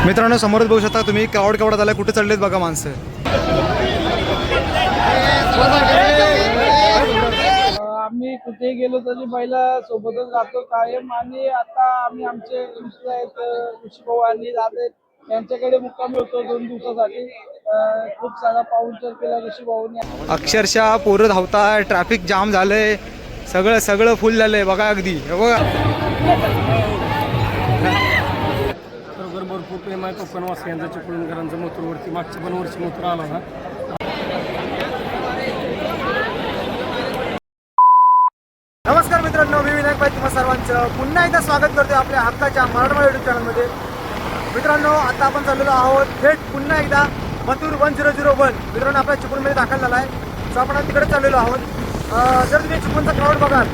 मित्रांनो समोरच बघू शकता तुम्ही क्राऊड केवढा झाला, कुठे चढलेत बघा माणसं. आम्ही कुठेही गेलो तरी पहिला सोबतच राहतो कायम. आणि आता आम्ही आमचे मित्र आहेत ऋषी भाऊ आणि दादा यांच्याकडे मुक्कामी होतो 2 दिवसासाठी. खूप सारा पाहुणचार केला ऋषी भाऊनी. अक्षरशः पोरं धावतात, ट्रॅफिक जाम झालंय, सगळं फुल झालंय बघा. अगदी हे बघा. बरोबर भरपूर प्रेम आहे कोकणवासियांचं चिपळूणकरांचं मथुरवरती. मागच्या पण वर्षी मथुर आला ना. नमस्कार मित्रांनो, मी विनायक भाई तुम्हा सर्वांचं पुन्हा एकदा स्वागत करतोय आपल्या हक्काच्या मराठवाडा युट्यूब चॅनलमध्ये. मित्रांनो आता आपण चाललेलो आहोत थेट पुन्हा एकदा मथुर 1001. मित्रांनो आपल्या चिपळूणमध्ये दाखल झाला आहे, सो आपण तिकडे चाललेलो आहोत. जर तुम्ही चिपळूणचा क्राऊड बघाल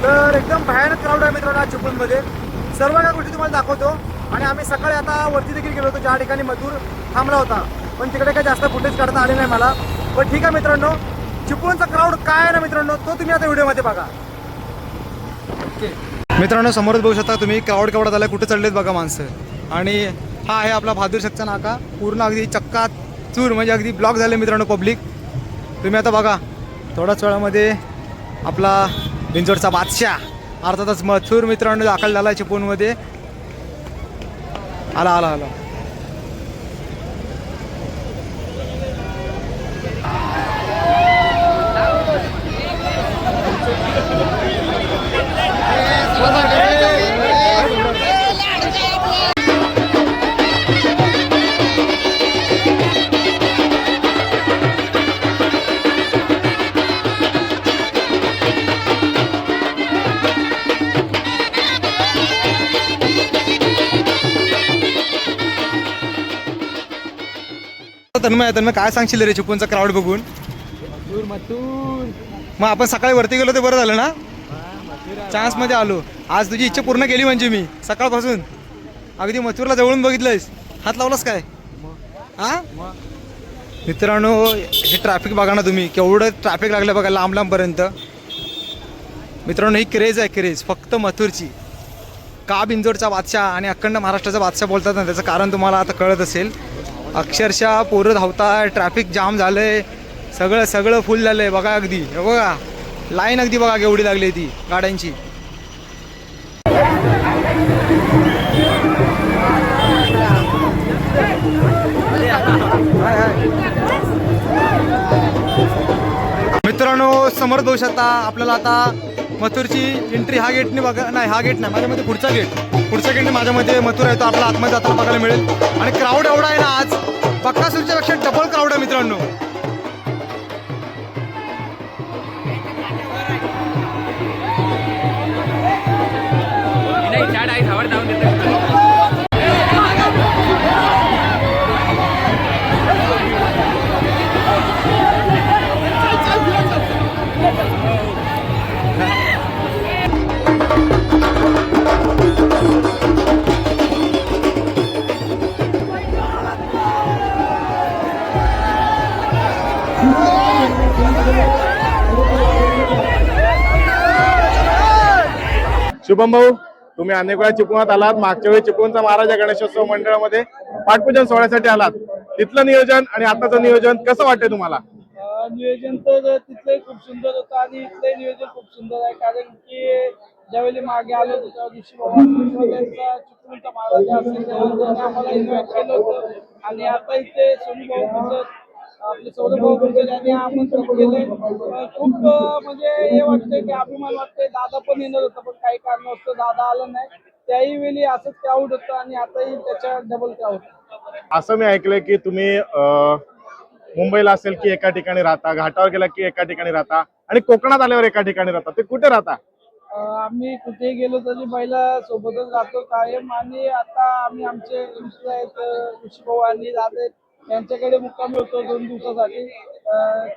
तर एकदम भयानक क्राऊड आहे मित्रांनो आज चिपळूणमध्ये. सर्व काही गोष्टी तुम्हाला दाखवतो. आणि आम्ही सकाळी आता वरती देखील गेलो होतो ज्या ठिकाणी मथुर थांबला होता, पण तिकडे काही जास्त फुटेज काढता आले नाही मला. पण ठीक आहे मित्रांनो, चिपळूणचा क्राऊड काय आहे ना मित्रांनो, तो तुम्ही आता व्हिडिओमध्ये बघा. मित्रांनो समोरच बघू शकता तुम्ही क्राऊड केवढा झाला, कुठे चढलेत बघा माणसं. आणि हा आहे आपला बहादूर शकचा नाका, पूर्ण अगदी चक्का चूर म्हणजे अगदी ब्लॉक झाले मित्रांनो पब्लिक. तुम्ही आता बघा थोड्याच वेळामध्ये आपला बिंजोडचा बादशाह अर्थातच मथुर मित्रांनो दाखल झाला चिपळूणमध्ये. आला आला आला. तन्मय काय सांगशील रे चिपळूणचा क्राऊड बघून? मग आपण सकाळी वरती गेलो ते बरं झालं ना, चान्स मध्ये आलो. आज तुझी इच्छा पूर्ण केली म्हणजे मी सकाळपासून अगदी मथुरला जवळून बघितलंयस, हात लावलास काय? हा मित्रांनो हे ट्रॅफिक बघा ना तुम्ही, केवढं ट्रॅफिक लागलं बघा लांब लांबपर्यंत. मित्रांनो ही क्रेज आहे, क्रेज फक्त मथुरची. का बिंजोडचा बादशाह आणि अखंड महाराष्ट्राचा बादशाह बोलतात ना, त्याचं कारण तुम्हाला आता कळत असेल. अक्षरशः पोरं धावतात, ट्रॅफिक जाम झालंय, सगळं फुल झालंय बघा. अगदी हे बघा लाईन अगदी बघा केवढी लागली ती गाड्यांची. मित्रांनो समोर बघू शकता आपल्याला आता मथुरची एंट्री हा गेटने बघा, नाही हा गेट नाही माझ्यामध्ये पुढच्या गेटने माझ्यामध्ये मथुर आहे तो आपला आतमध्ये जाताना बघायला मिळेल. आणि क्राऊड एवढा आहे ना आज बकासूरच्या पेक्षा डबल क्राऊड आहे मित्रांनो. शुभम भाऊ, तुम्ही अनेक वेळा चिपळूणात आलात. मागच्या वेळी चिपळूणचा महाराजा गणेशोत्सव मंडळामध्ये पाठपूजन सोहळ्यासाठी आलात. तिथलं नियोजन आणि आताचं नियोजन कसं वाटतंय तुम्हाला? नियोजन तर तिथलंही खूप सुंदर होतं आणि इथलंही नियोजन खूप सुंदर आहे. कारण की ज्यावेळी मागे आलो होतो त्या ऋषी भाऊ त्यांचा चिपळूणचा महाराजा असेल त्यांनी आम्हाला इन्व्हाइट केलं होतं. आणि आता इथे सोनू भाऊ आपले सौरभ भाऊ यांनी आमंत्रण केलंय. खूप म्हणजे हे वाटतंय की अभिमान वाटतंय. दादा पण येणार होता पण काही कारणास्तव दादा आला नाही. त्याही वेळी असंच क्राऊड होतं आणि आताही त्याच्या डबल क्राऊड. असं मी ऐकलंय की तुम्ही मुंबईला असेल की एका ठिकाणी राहता, घाटावर गेला की एका ठिकाणी राहता, आणि कोकणात आल्यावर एका ठिकाणी राहता. ते कुठे राहता? आम्ही कुठेही गेलो तरी पहिला सोबतच राहतो कायम. आणि आता आम्ही आमचे मित्र आहेत ऋषी भाऊ आणि दादा यांच्याकडे मुक्कामी होतो 2 दिवसासाठी.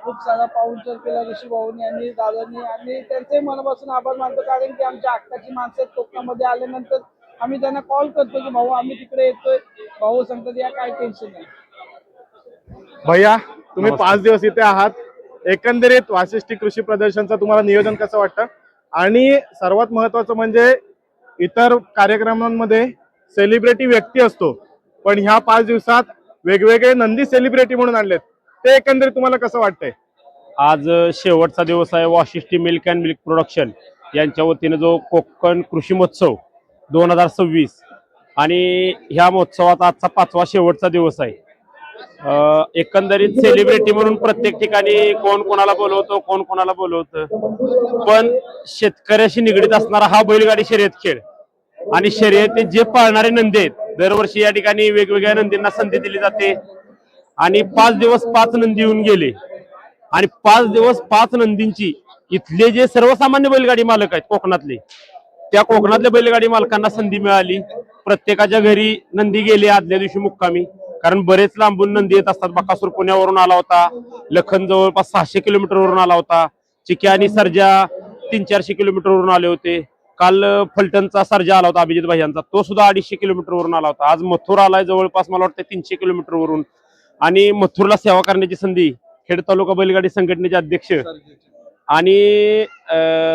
खूप सारा पाहुणचार केला ऋषी भाऊनी आणि दादांनी. आणि त्यांचे मनापासून आभार मानतो. कारण की आमच्या हक्काची माणसं कोकणामध्ये आल्यानंतर आम्ही त्यांना कॉल करतो की भाऊ आम्ही तिकडे येतोय. भाऊ सांगतात या काय टेन्शन नाही. भैया तुम्ही 5 दिवस इथे आहात, एकंदरीत वाशिष्ठी कृषी प्रदर्शनचं तुम्हाला नियोजन कसं वाटतं? आणि सर्वात महत्वाचं म्हणजे इतर कार्यक्रमांमध्ये सेलिब्रिटी व्यक्ती असतो, पण ह्या 5 दिवसात वेगवेगळे नंदी सेलिब्रिटी म्हणून आणलेत. ते एकंदरीत तुम्हाला कसं वाटतंय? आज शेवटचा दिवस आहे. Vashishthi milk and milk production यांच्या वतीने जो कोकण कृषी महोत्सव 2026 आणि ह्या महोत्सवात आजचा 5वा शेवटचा दिवस आहे. एकंदरीत सेलिब्रिटी म्हणून प्रत्येक ठिकाणी कोण कोणाला बोलवतो, कोण कोणाला बोलवतं, पण शेतकऱ्याशी निगडीत असणारा हा बैलगाडी शर्यत खेळ आणि शर्यतीत जे पाळणारे नंदी आहेत, दरवर्षी या ठिकाणी वेगवेगळ्या नंदींना संधी दिली जाते आणि 5 दिवस 5 नंदी येऊन गेले आणि 5 दिवस 5 नंदींची इथले जे सर्वसामान्य बैलगाडी मालक आहेत कोकणातले, त्या कोकणातल्या बैलगाडी मालकांना संधी मिळाली. प्रत्येकाच्या घरी नंदी गेले आदल्या दिवशी मुक्कामी, कारण बरेच लांबून नंदी येत असतात. बकासूर पुण्यावरून आला होता, लखन जवळपास 600 किलोमीटरवरून आला होता, चिक्या आणि सर्जा 300-400 किलोमीटरवरून आले होते. काल फलटणचा सर्जा आला होता अभिजित भाईंचा, तो सुद्धा 250 किलोमीटरवरून आला होता. आज मथुर आलाय जवळपास मला वाटतं 300 किलोमीटरवरून. आणि मथुरला सेवा करण्याची संधी खेड तालुका बैलगाडी संघटनेचे अध्यक्ष आणि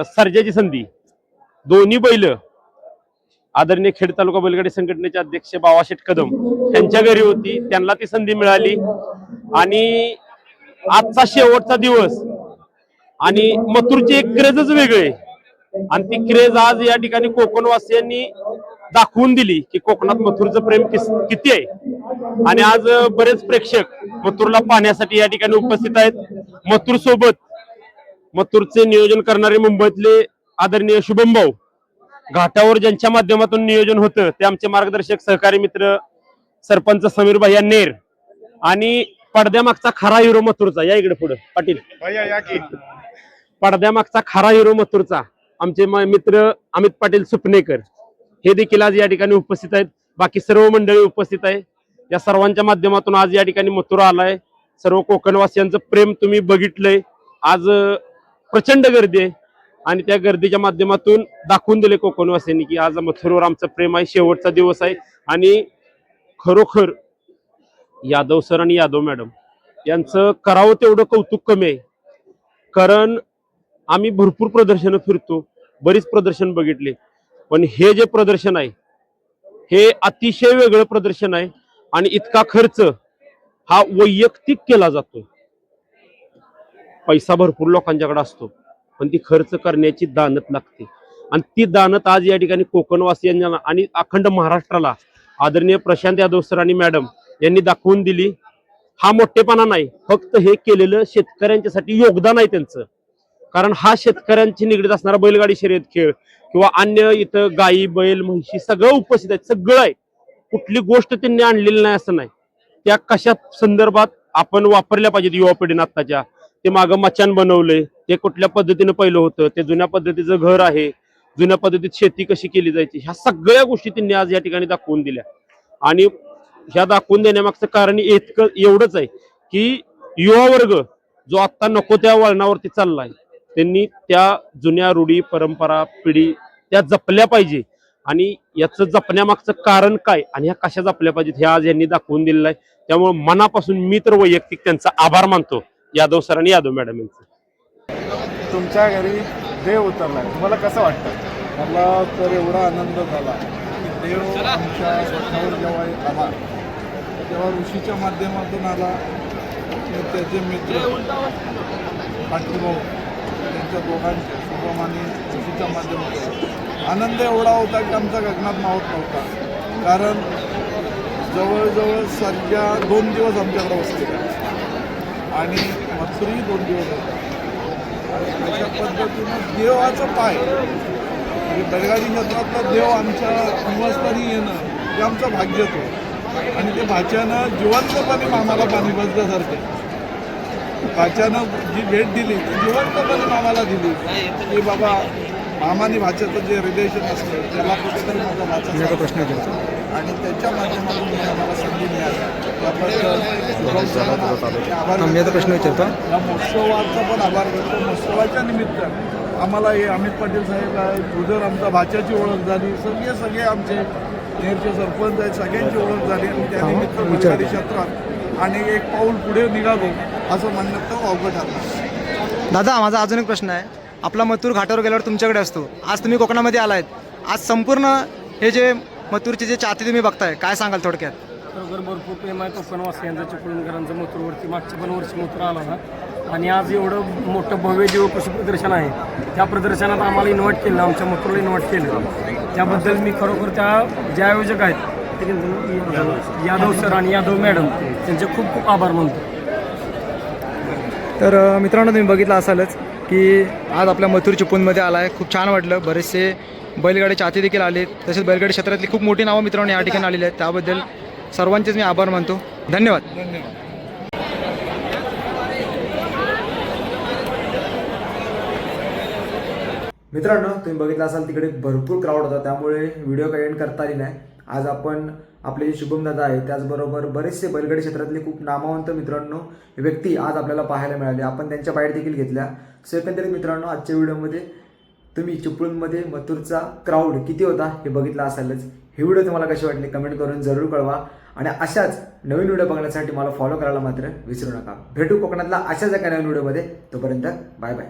सर्जाची संधी, दोन्ही बैल आदरणीय खेड तालुका बैलगाडी संघटनेचे अध्यक्ष बावाशेठ कदम यांच्या घरी होती, त्यांना ती संधी मिळाली. आणि आजचा शेवटचा दिवस आणि मथुरची एक क्रेजच वेगळी आणि ती क्रेज आज या ठिकाणी कोकणवासियांनी दाखवून दिली की कोकणात मथुरचं प्रेम किती आहे. आणि आज बरेच प्रेक्षक मथुरला पाहण्यासाठी या ठिकाणी उपस्थित आहेत. मथुर सोबत मथुरचे नियोजन करणारे मुंबईतले आदरणीय शुभम भाऊ, घाटावर ज्यांच्या माध्यमातून नियोजन होतं ते आमचे मार्गदर्शक सहकारी मित्र सरपंच समीर भाई नेर आणि पडद्यामागचा खरा हिरो मथुरचा, या इकडे पुढे पाटील, पडद्यामागचा खरा हिरो मथुरचा आमचे मित्र अमित पाटील सुपनेकर हे देखील आज या ठिकाणी उपस्थित आहेत. बाकी सर्व मंडळी उपस्थित आहे. या सर्वांच्या माध्यमातून आज या ठिकाणी मथुर आलाय. सर्व कोकणवासियांचं प्रेम तुम्ही बघितलंय. आज प्रचंड गर्दी आहे आणि त्या गर्दीच्या माध्यमातून दाखवून दिले कोकणवासियांनी की आज मथुरवर आमचं प्रेम आहे. शेवटचा दिवस आहे आणि खरोखर यादव सर आणि यादव मॅडम यांचं करावं तेवढं कौतुक कमी आहे. कारण आम्ही भरपूर प्रदर्शनं फिरतो, बरीच प्रदर्शन बघितले, पण हे जे प्रदर्शन आहे हे अतिशय वेगळं प्रदर्शन आहे आणि इतका खर्च हा वैयक्तिक केला जातो. पैसा भरपूर लोकांच्याकडे असतो पण ती खर्च करण्याची दानत लागते आणि ती दानत आज या ठिकाणी कोकणवासियांना आणि अखंड महाराष्ट्राला आदरणीय प्रशांत यादव सर आणि मॅडम यांनी दाखवून दिली. हा मोठेपणा नाही, फक्त हे केलेलं शेतकऱ्यांच्यासाठी योगदान आहे त्यांचं. कारण हा शेतकऱ्यांची निगडीत असणारा बैलगाडी शर्यत खेळ किंवा अन्य इथं गायी बैल म्हशी सगळं उपस्थित आहे, सगळं आहे. कुठली गोष्ट त्यांनी आणलेली नाही असं नाही. त्या कशा संदर्भात आपण वापरल्या पाहिजेत युवा पिढीने आत्ताच्या. ते मागं मचान बनवलंय, ते कुठल्या पद्धतीनं पहिलं होतं, ते जुन्या पद्धतीचं घर आहे, जुन्या पद्धतीत शेती कशी केली जायची, ह्या सगळ्या गोष्टी त्यांनी आज या ठिकाणी दाखवून दिल्या. आणि ह्या दाखवून देण्यामागचं कारण एवढंच आहे की युवा वर्ग जो आता नको त्या वळणावरती चाललाय, त्यांनी त्या जुन्या रूढी परंपरा पिढी त्या जपल्या पाहिजे. आणि याचं जपण्यामागचं कारण काय आणि ह्या कशा जपल्या पाहिजेत हे आज यांनी दाखवून दिलेलं आहे. त्यामुळे मनापासून मी तर वैयक्तिक त्यांचा आभार मानतो, यादव सर आणि यादव मॅडम यांचं. तुमच्या घरी देव उतरलाय, तुम्हाला कसं वाटतं? मला तर एवढा आनंद झाला की देव आमच्या स्वतःवर जेव्हा आला तेव्हा ऋषीच्या माध्यमातून आला. त्याचे मित्र पाटीलभाऊ त्यांच्या दोघांचे शुभम आणि ऋषीच्या माध्यमातून आनंद एवढा होता की आमचा गगनात मावत नव्हता. कारण जवळजवळ सध्या 2 दिवस आमच्याकडे बसलेले आणि मथुरही 2 दिवस होता. अशा पद्धतीनं देवाचं पाय म्हणजे बैलगाडी क्षेत्रातला देव आमच्या निवासस्थानी येणं हे आमचं भाग्यच होतं. आणि ते भाच्यानं जिवंतपणे आम्हाला पाणी बसल्यासारखे भाच्यानं जी भेट दिली ती जिवंतपणे मामाला दिली की बाबा मामाने भाच्याचं जे रिलेशन असतं त्याला कुठेतरी माझा भाचा प्रश्न आणि त्याच्या माध्यमातून आम्हाला संधी मिळाली. मी प्रश्न विचारतो. या महोत्सवाचा पण आभार करतो. महोत्सवाच्या निमित्त आम्हाला हे अमित पाटील साहेब आहेत, उदर आमच्या भाच्याची ओळख झाली, सगळे आमचे नेरचे सरपंच आहेत, सगळ्यांची ओळख झाली आणि त्यानिमित्त बैलगाडी क्षेत्रात आणि एक पाऊल पुढे निघालो असं म्हणण्यात तो अवघड ठरला. दादा, माझा अजून एक प्रश्न आहे. आपला मथुर घाटावर गेल्यावर तुमच्याकडे असतो. आज तुम्ही कोकणामध्ये आलायत. आज संपूर्ण हे जे मथुरचे जे चाहते तुम्ही बघताय, काय सांगाल थोडक्यात? खरोखर भरपूर प्रेम आहे कोकणवासियांचा चिपळूणकरांचं मथुरवरती मागच्या पण वर्षी मथुर आला ना आणि आज एवढं मोठं भव्य दिव्य कृषी प्रदर्शन आहे त्या प्रदर्शनात आम्हाला इन्व्हाइट केलं आमच्या मथुरला इन्व्हाइट केलं त्याबद्दल मी खरोखर त्या जे आयोजक आहेत यादव सर आणि यादव मॅडम त्यांचे खूप खूप आभार मानतो. तर मित्रांनो तुम्ही बघितलं असालच की आज आपल्या मथुर चिपळूणमध्ये आला आहे. खूप छान वाटलं. बरेचसे बैलगाडी चाहते देखील आले. तसेच बैलगाडी क्षेत्रातली खूप मोठी नावं मित्रांनो या ठिकाणी आलेली आहेत. त्याबद्दल सर्वांचेच मी आभार मानतो. धन्यवाद. मित्रांनो तुम्ही बघितलं असाल तिकडे भरपूर क्राऊड होता त्यामुळे व्हिडिओ काही एंड करता आली नाही. आज आपण आपले जे शुभम दादा आहे त्याचबरोबर बरेचसे बैलगाडी क्षेत्रातले खूप नामवंत मित्रांनो व्यक्ती आज आपल्याला पाहायला मिळाले. आपण त्यांच्या बाहेर देखील घेतल्या. सो एकंदरीत मित्रांनो आजच्या व्हिडिओमध्ये तुम्ही चिपळूणमध्ये मथुरचा क्राऊड किती होता हे बघितलं असालच. ही व्हिडिओ तुम्हाला कशी वाटली कमेंट करून जरूर कळवा आणि अशाच नवीन व्हिडिओ बघण्यासाठी मला फॉलो करायला मात्र विसरू नका. भेटू कोकणातला अशाच एका नवीन व्हिडिओमध्ये. तोपर्यंत बाय बाय.